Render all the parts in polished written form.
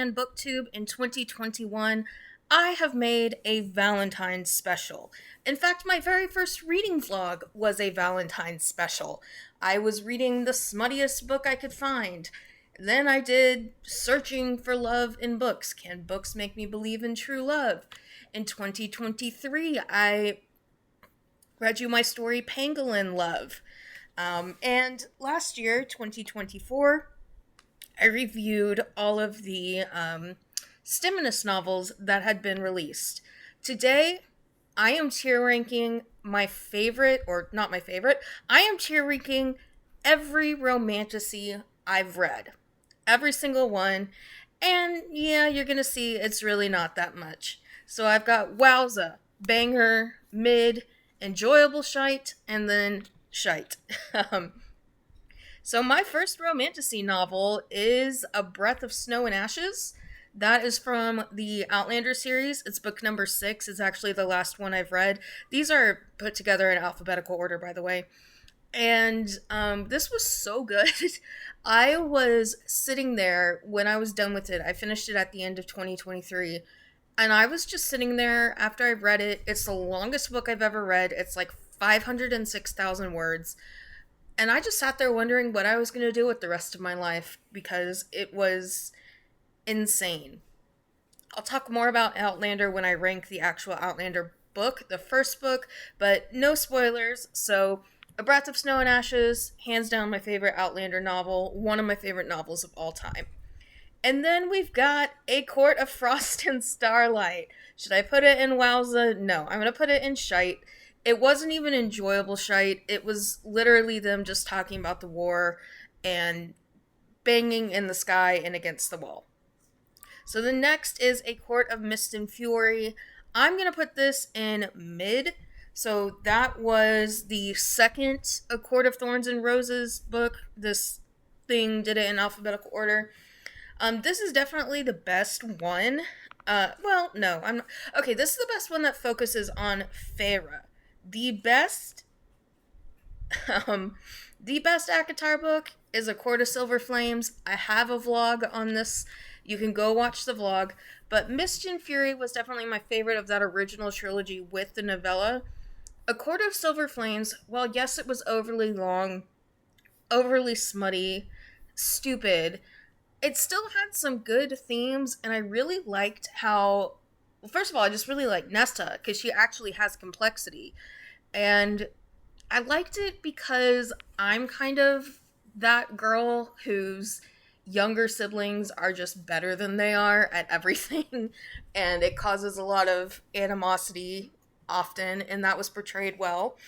and BookTube in 2021, I have made a Valentine special. In fact, my very first reading vlog was a Valentine special. I was reading the smuttiest book I could find. Then I did Searching for Love in Books. Can books make me believe in true love? In 2023, I read you my story Pangolin Love. And last year, 2024, I reviewed all of the Stimonus novels that had been released. Today, I am tier ranking my favorite, or not my favorite, I am tier ranking every Romantasy I've read. Every single one. And yeah, you're gonna see it's really not that much. So I've got Wowza, Banger, Mid, Enjoyable Shite, and then Shite. So my first Romantasy novel is A Breath of Snow and Ashes. That is from the Outlander series. It's book number 6. It's actually the last one I've read. These are put together in alphabetical order, by the way. And this was so good. I was sitting there when I was done with it. I finished it at the end of 2023. And I was just sitting there after I read it. It's the longest book I've ever read. It's like 506,000 words. And I just sat there wondering what I was going to do with the rest of my life because it was insane. I'll talk more about Outlander when I rank the actual Outlander book, the first book, but no spoilers. So, A Breath of Snow and Ashes, hands down my favorite Outlander novel, one of my favorite novels of all time. And then we've got A Court of Frost and Starlight. Should I put it in Wowza? No, I'm going to put it in Shite. It wasn't even enjoyable shite. It was literally them just talking about the war and banging in the sky and against the wall. So the next is A Court of Mist and Fury. I'm going to put this in mid. So that was the second A Court of Thorns and Roses book. This thing did it in alphabetical order. This is definitely the best one. Well, no, I'm not. Okay, this is the best one that focuses on Feyre. The best the best ACOTAR book is A Court of Silver Flames. I have a vlog on this. You can go watch the vlog. But Mist and Fury was definitely my favorite of that original trilogy with the novella. A Court of Silver Flames, well, yes, it was overly long, overly smutty, stupid. It still had some good themes, and I really liked how... Well, first of all, I just really like Nesta, because she actually has complexity. And I liked it because I'm kind of that girl whose younger siblings are just better than they are at everything. And it causes a lot of animosity often, and that was portrayed well.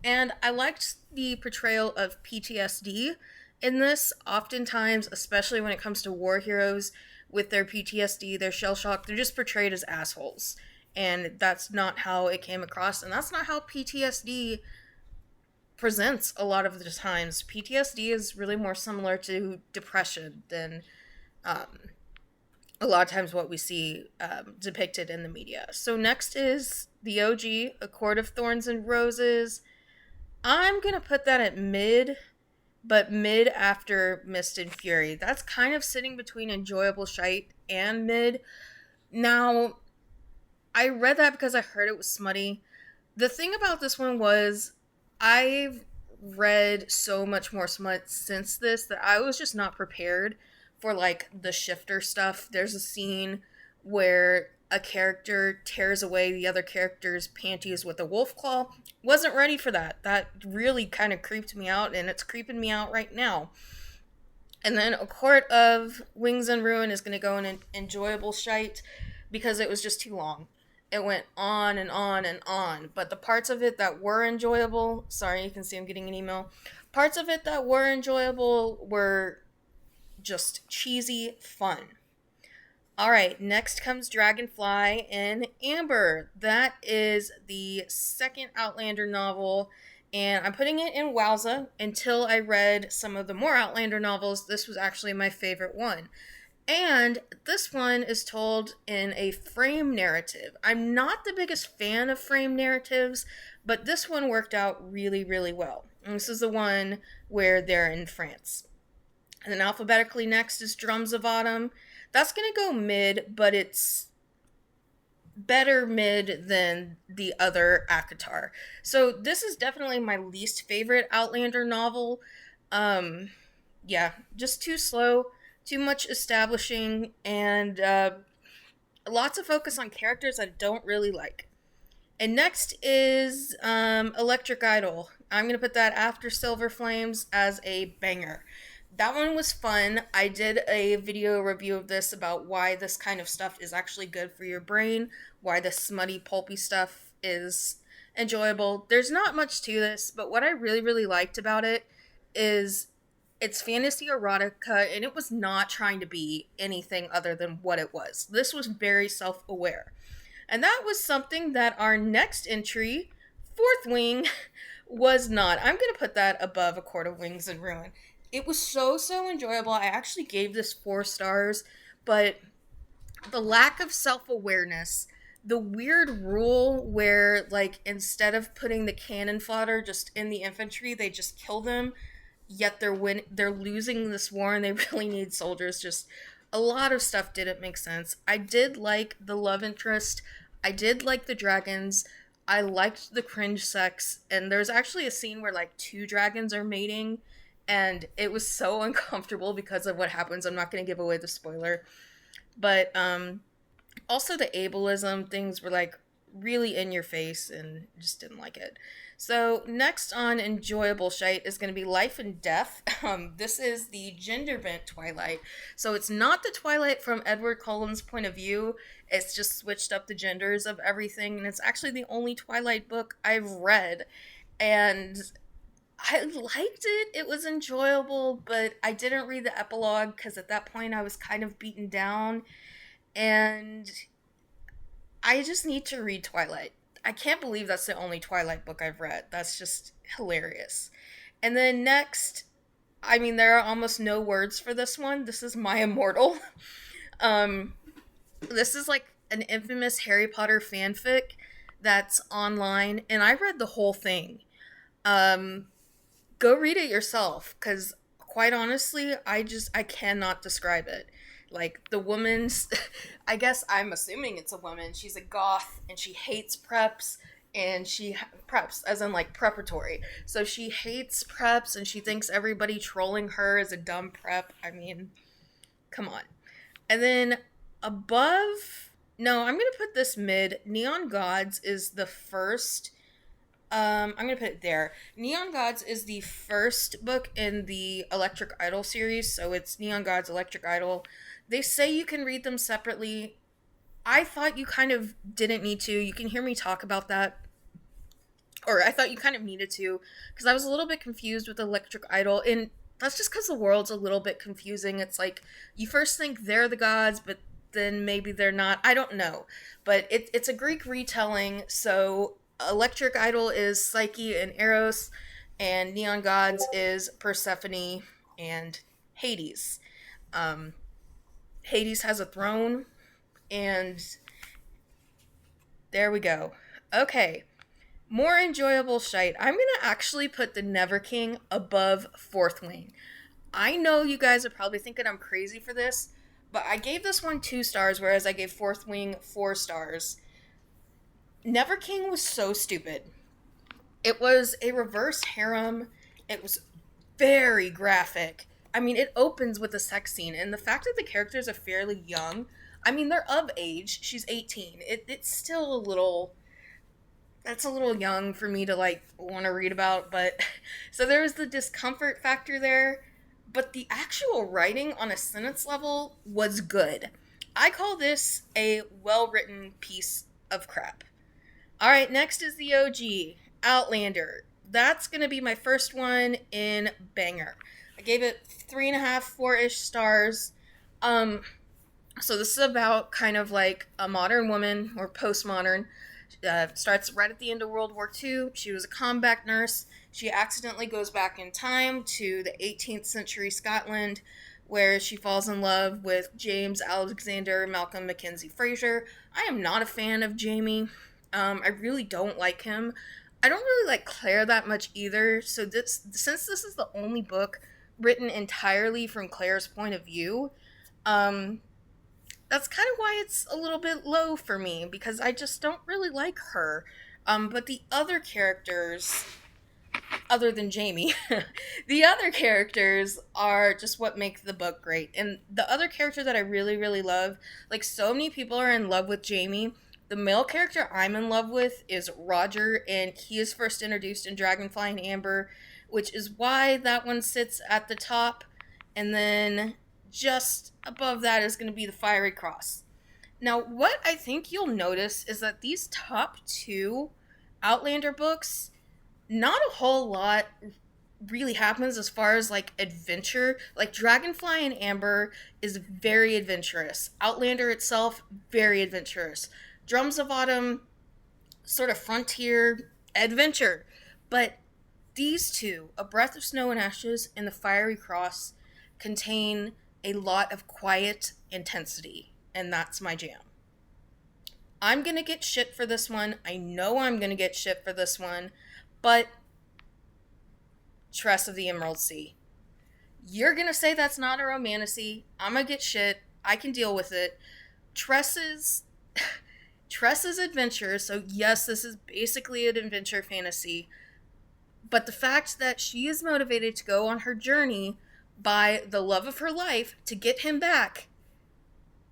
And I liked the portrayal of PTSD in this. Oftentimes, especially when it comes to war heroes, with their PTSD, their shell shock, they're just portrayed as assholes. And that's not how it came across. And that's not how PTSD presents a lot of the times. PTSD is really more similar to depression than a lot of times what we see depicted in the media. So next is the OG, A Court of Thorns and Roses. I'm going to put that at mid, but mid after Mist and Fury. That's kind of sitting between enjoyable shite and mid. Now, I read that because I heard it was smutty. The thing about this one was I've read so much more smut since this that I was just not prepared for like the shifter stuff. There's a scene where a character tears away the other character's panties with a wolf claw. Wasn't ready for that. That really kind of creeped me out, and it's creeping me out right now. And then A Court of Wings and Ruin is going to go in an enjoyable shite because it was just too long. It went on and on and on. But the parts of it that were enjoyable, sorry, you can see I'm getting an email. Parts of it that were enjoyable were just cheesy fun. Alright, next comes Dragonfly and Amber. That is the second Outlander novel, and I'm putting it in Wowza. Until I read some of the more Outlander novels, this was actually my favorite one. And this one is told in a frame narrative. I'm not the biggest fan of frame narratives, but this one worked out really, really well. And this is the one where they're in France. And then alphabetically next is Drums of Autumn. That's gonna go mid, but it's better mid than the other Akatar. So this is definitely my least favorite Outlander novel. Um, yeah, just too slow, too much establishing, and lots of focus on characters I don't really like. And next is Electric Idol. I'm going to put that after Silver Flames as a banger. That one was fun. I did a video review of this about why this kind of stuff is actually good for your brain, why the smutty, pulpy stuff is enjoyable. There's not much to this, but what I really, really liked about it is it's fantasy erotica, and it was not trying to be anything other than what it was. This was very self aware. And that was something that our next entry, Fourth Wing, was not. I'm going to put that above A Court of Wings and Ruin. It was so, so enjoyable. I actually gave this 4 stars, but the lack of self awareness, the weird rule where, like, instead of putting the cannon fodder just in the infantry, they just kill them, yet they're losing this war and they really need soldiers. Just a lot of stuff didn't make sense. I did like the love interest. I did like the dragons. I liked the cringe sex, and there's actually a scene where like 2 dragons are mating, and it was so uncomfortable because of what happens. I'm not going to give away the spoiler, but also the ableism things were like really in your face and just didn't like it. So next on enjoyable shite is going to be Life and Death. This is the gender bent Twilight. So it's not the Twilight from Edward Cullen's point of view. It's just switched up the genders of everything, and it's actually the only Twilight book I've read. And I liked it. It was enjoyable, but I didn't read the epilogue because at that point I was kind of beaten down, and I just need to read Twilight. I can't believe that's the only Twilight book I've read. That's just hilarious. And then next, I mean, there are almost no words for this one. This is My Immortal. um, this is like an infamous Harry Potter fanfic that's online, and I read the whole thing. Um, Go read it yourself, because quite honestly, I cannot describe it. Like the woman's, I guess I'm assuming it's a woman. She's a goth and she hates preps, and preps as in like preparatory. So she hates preps and she thinks everybody trolling her is a dumb prep. I mean, come on. And then above, no, I'm gonna put this mid. Neon Gods is the first. I'm gonna put it there. Neon Gods is the first book in the Electric Idol series, so it's Neon Gods, Electric Idol. They say you can read them separately. I thought you kind of didn't need to. You can hear me talk about that. Or I thought you kind of needed to, because I was a little bit confused with Electric Idol, and that's just because the world's a little bit confusing. It's like, you first think they're the gods, but then maybe they're not. I don't know. But it's a Greek retelling, so Electric Idol is Psyche and Eros, and Neon Gods is Persephone and Hades. Um, Hades has a throne, and there we go. Okay, more enjoyable shite. I'm gonna actually put the Never King above Fourth Wing. I know you guys are probably thinking I'm crazy for this, but I gave this one 2 stars, whereas I gave Fourth Wing 4 stars. Never King was so stupid. It was a reverse harem. It was very graphic. I mean, it opens with a sex scene, and the fact that the characters are fairly young, I mean, they're of age. She's 18. It's still a little, that's a little young for me to, like, want to read about, but, so there was the discomfort factor there, but the actual writing on a sentence level was good. I call this a well-written piece of crap. Alright, next is the OG, Outlander. That's going to be my first one in banger. I gave it 3.5, 4-ish stars. So this is about kind of like a modern woman, or postmodern. Starts right at the end of World War II. She was a combat nurse. She accidentally goes back in time to the 18th century Scotland, where she falls in love with James Alexander Malcolm Mackenzie Fraser. I am not a fan of Jamie. I really don't like him. I don't really like Claire that much either. So since this is the only book written entirely from Claire's point of view, that's kind of why it's a little bit low for me, because I just don't really like her. But the other characters, other than Jamie, the other characters are just what make the book great. And the other character that I really, really love, like so many people are in love with Jamie. The male character I'm in love with is Roger, and he is first introduced in Dragonfly and Amber, which is why that one sits at the top. And then just above that is going to be the Fiery Cross. Now, what I think you'll notice is that these top two Outlander books, not a whole lot really happens as far as like adventure. Like Dragonfly and Amber is very adventurous. Outlander itself, very adventurous. Drums of Autumn, sort of frontier adventure. But these two, A Breath of Snow and Ashes and The Fiery Cross, contain a lot of quiet intensity, and that's my jam. I'm gonna get shit for this one. I know I'm gonna get shit for this one, but Tress of the Emerald Sea. You're gonna say that's not a romantasy. I'm gonna get shit. I can deal with it. Tress's Tress's adventure, so yes, this is basically an adventure fantasy, but the fact that she is motivated to go on her journey by the love of her life to get him back,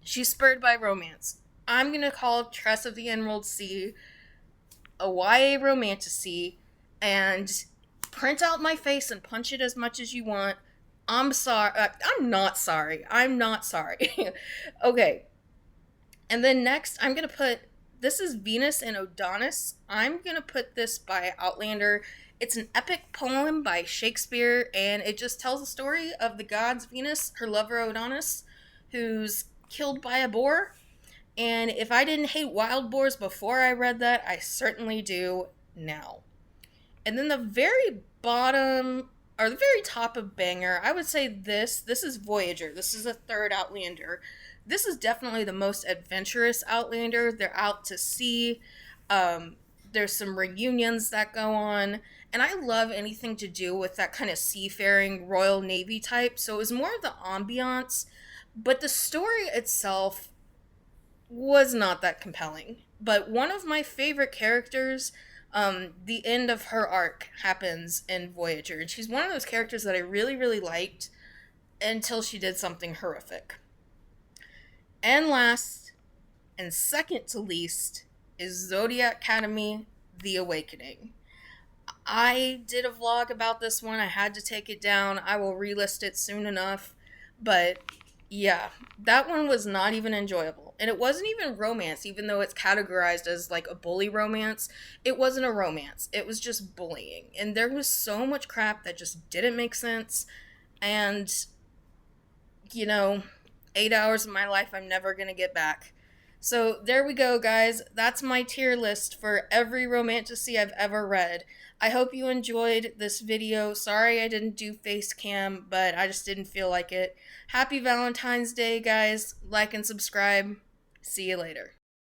she's spurred by romance. I'm gonna call Tress of the Emerald Sea a YA romantasy, and print out my face and punch it as much as you want. I'm sorry. I'm not sorry. I'm not sorry. Okay. And then next, I'm going to put, this is Venus and Adonis. I'm going to put this by Outlander. It's an epic poem by Shakespeare, and it just tells the story of the gods Venus, her lover Adonis, who's killed by a boar. And if I didn't hate wild boars before I read that, I certainly do now. And then the very bottom, or the very top of Banger, I would say this is Voyager. This is a third Outlander. This is definitely the most adventurous Outlander. They're out to sea. There's some reunions that go on. And I love anything to do with that kind of seafaring Royal Navy type. So it was more of the ambiance. But the story itself was not that compelling. But one of my favorite characters, the end of her arc happens in Voyager. And she's one of those characters that I really, really liked until she did something horrific. And last, and second to least, is Zodiac Academy, The Awakening. I did a vlog about this one. I had to take it down. I will relist it soon enough. But yeah, that one was not even enjoyable. And it wasn't even romance, even though it's categorized as like a bully romance. It wasn't a romance. It was just bullying. And there was so much crap that just didn't make sense. And, 8 hours of my life I'm never going to get back. So there we go, guys. That's my tier list for every romantasy I've ever read. I hope you enjoyed this video. Sorry I didn't do face cam, but I just didn't feel like it. Happy Valentine's Day, guys. Like and subscribe. See you later.